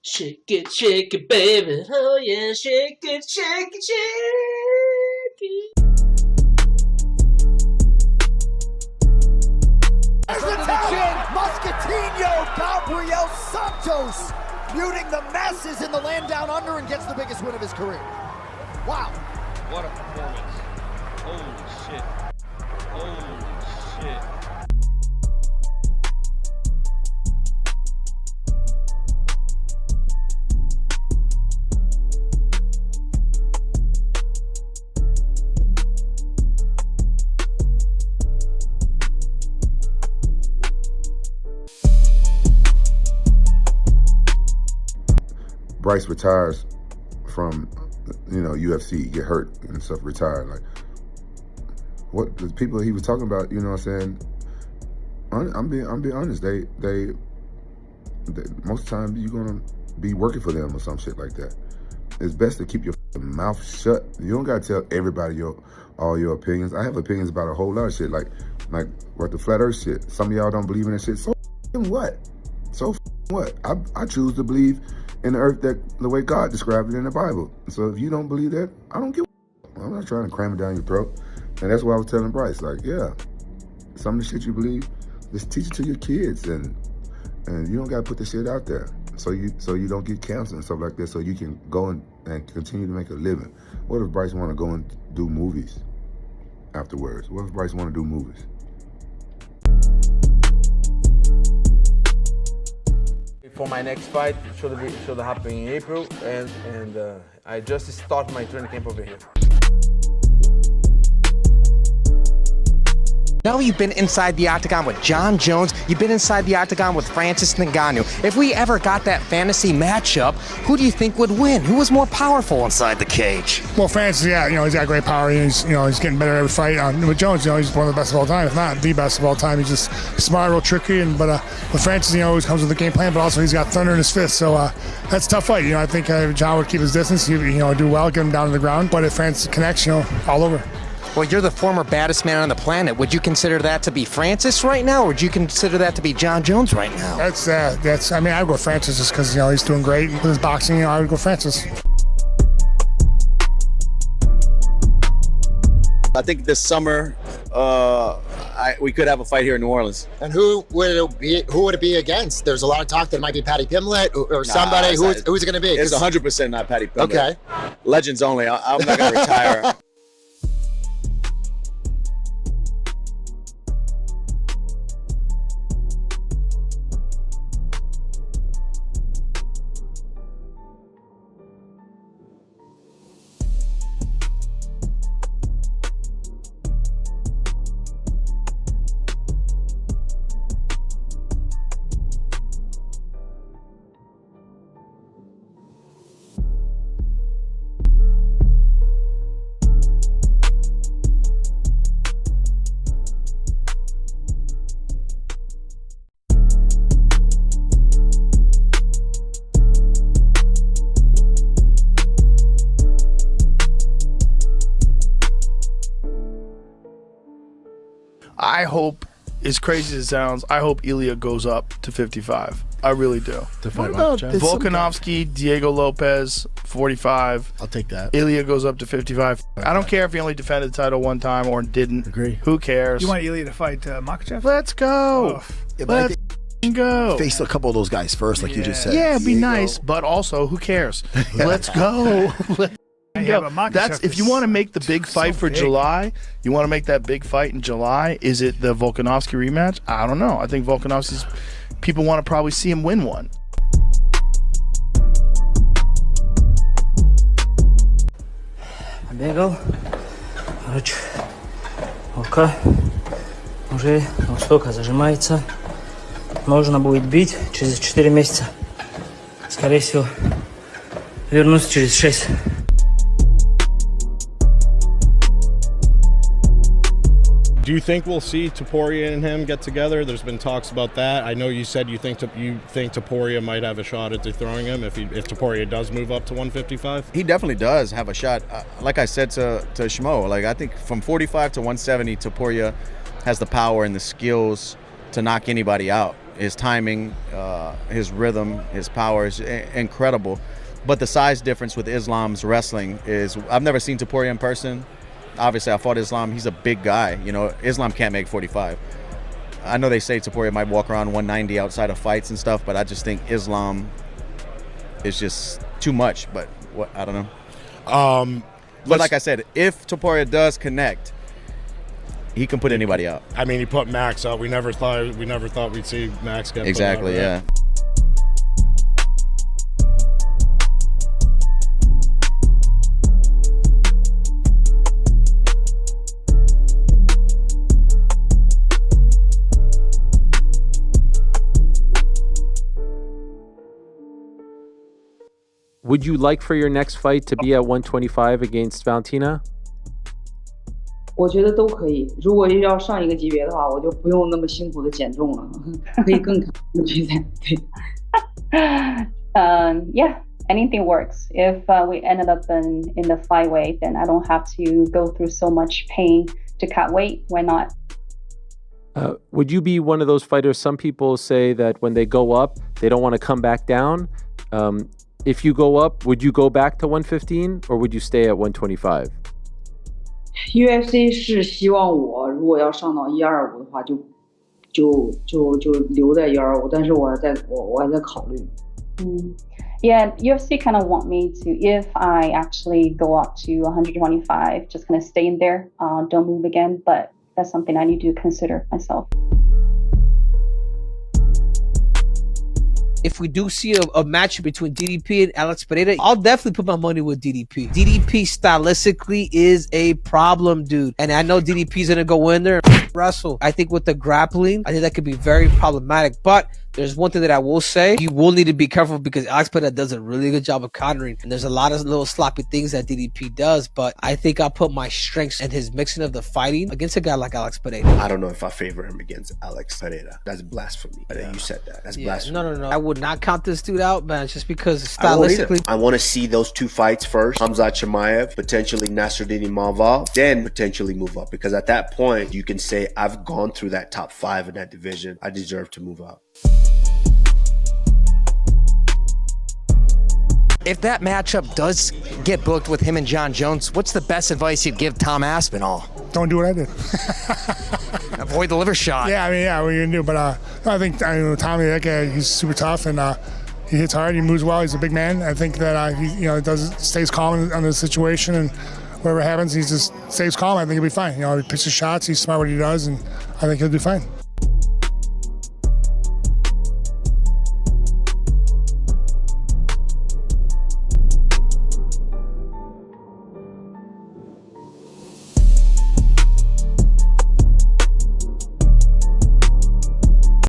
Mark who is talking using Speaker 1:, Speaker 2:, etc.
Speaker 1: Shake it, baby. Oh yeah, shake it, shake it, shake it.
Speaker 2: There's the chin! Muscatino Gabriel Santos muting the masses in the land down under and gets the biggest win of his career. Wow.
Speaker 3: What a performance. Holy shit. Holy shit.
Speaker 4: Bryce retires from, UFC, get hurt and stuff, retired. Like, what the people he was talking about, you know what I'm saying? I'm being honest. They most of the time you're gonna be working for them or some shit like that. It's best to keep your mouth shut. You don't gotta tell everybody all your opinions. I have opinions about a whole lot of shit, like what the flat earth shit. Some of y'all don't believe in that shit. So what? So what? I choose to believe in the earth that the way God described it in the Bible. So if you don't believe that, I don't give a I'm not trying to cram it down your throat. And that's why I was telling Bryce, like, yeah, some of the shit you believe, just teach it to your kids, and you don't gotta put the shit out there. So you don't get cancer and stuff like that, so you can go and continue to make a living. What if Bryce wanna go and do movies afterwards? What if Bryce wanna do movies?
Speaker 5: For my next fight, should happen in April, and I just start my training camp over here.
Speaker 6: Now you've been inside the octagon with John Jones, you've been inside the octagon with Francis Ngannou. If we ever got that fantasy matchup, who do you think would win? Who was more powerful inside the cage?
Speaker 7: Well, Francis, yeah, he's got great power. He's getting better every fight. With Jones, he's one of the best of all time, if not the best of all time. He's just smart, real tricky, but with Francis, he always comes with a game plan, but also he's got thunder in his fist, so that's a tough fight. I think John would keep his distance, do well, get him down to the ground, but if Francis connects, all over.
Speaker 6: Well, you're the former baddest man on the planet. Would you consider that to be Francis right now, or would you consider that to be John Jones right now?
Speaker 7: I mean, I would go Francis just because, he's doing great. With his boxing, I would go Francis.
Speaker 8: I think this summer, we could have a fight here in New Orleans.
Speaker 2: And who would it be against? There's a lot of talk that it might be Paddy Pimblett or somebody. Who's it going to be?
Speaker 8: It's 100% not Paddy Pimblett.
Speaker 2: Okay.
Speaker 8: Legends only. I'm not going to retire.
Speaker 9: I hope, as crazy as it sounds, I hope Ilia goes up to 55. I really do.
Speaker 10: What about
Speaker 9: Volkanovski, Diego Lopez, 45.
Speaker 10: I'll take that.
Speaker 9: Ilia goes up to 55. I don't care if he only defended the title one time or didn't.
Speaker 10: Agree.
Speaker 9: Who cares?
Speaker 11: You want Ilia to fight Makhachev?
Speaker 9: Let's go.
Speaker 11: Oh.
Speaker 10: Yeah,
Speaker 9: Let's go.
Speaker 10: Face a couple of those guys first, like you just said.
Speaker 9: Yeah, it'd be nice, but also, who cares? Let's go.
Speaker 11: Yeah, but
Speaker 9: That's if you want to make the big fight for
Speaker 11: big.
Speaker 9: July. You want to make that big fight in July. Is it the Volkanovski rematch? I don't know. I think Volkanovski's people want to probably see him win one.
Speaker 1: Бегал, короче, рука уже столько зажимается. Можно будет бить через 4 месяца. Скорее всего, вернусь через 6.
Speaker 3: Do you think we'll see Topuria and him get together? There's been talks about that. I know you said you think Topuria might have a shot at dethrowing him if Topuria does move up to 155.
Speaker 8: He definitely does have a shot. Like I said to Shmo, I think from 45 to 170, Topuria has the power and the skills to knock anybody out. his timing, his rhythm, his power is incredible. But the size difference with Islam's wrestling is, I've never seen Topuria in person. Obviously, I fought Islam. He's a big guy. You know, Islam can't make 45. I know they say Topuria might walk around 190 outside of fights and stuff, but I just think Islam is just too much. But what, I don't know. But like I said, if Topuria does connect, he can put anybody out.
Speaker 3: I mean, he put Max out. We never thought we'd see Max get
Speaker 8: exactly.
Speaker 3: Put out, right?
Speaker 8: Yeah.
Speaker 12: Would you like for your next fight to be at 125 against Valentina?
Speaker 13: 我觉得都可以。如果要上一个级别的话，我就不用那么辛苦的减重了，可以更开心的去赛。对。
Speaker 14: Yeah, anything works. If we ended up in the flyweight, then I don't have to go through so much pain to cut weight. Why not?
Speaker 12: Would you be one of those fighters? Some people say that when they go up, they don't want to come back down. If you go up, would you go back to 115 or would you stay at 125?
Speaker 13: UFC 是希望我如果要上到125的话，就留在125，但是我还在考虑。
Speaker 14: Yeah, UFC kind of want me to, if I actually go up to 125, just kind of stay in there, don't move again. But that's something I need to consider myself.
Speaker 15: If we do see a match between DDP and Alex Pereira, I'll definitely put my money with DDP. DDP stylistically is a problem, dude. And I know DDP's gonna go in there and wrestle. I think with the grappling, I think that could be very problematic. But there's one thing that I will say. You will need to be careful because Alex Pereira does a really good job of countering. And there's a lot of little sloppy things that DDP does. But I think I'll put my strengths and his mixing of the fighting against a guy like Alex Pereira.
Speaker 10: I don't know if I favor him against Alex Pereira. That's blasphemy. Yeah. You said that. That's blasphemy.
Speaker 15: No. I would not count this dude out, man, just because stylistically.
Speaker 10: I want to see those two fights first. Khamzat Chimaev, potentially Nasruddin Imavov, then potentially move up. Because at that point, you can say, I've gone through that top 5 in that division. I deserve to move up.
Speaker 6: If that matchup does get booked with him and John Jones, what's the best advice you'd give Tom Aspinall?
Speaker 7: Don't do what I did.
Speaker 6: Avoid the liver shot.
Speaker 7: Yeah, I mean, what are you gonna do? But I think Tommy, that guy, he's super tough and he hits hard. He moves well. He's a big man. I think that he stays calm under the situation, and whatever happens, he just stays calm. I think he'll be fine. He picks his shots. He's smart what he does, and I think he'll do fine.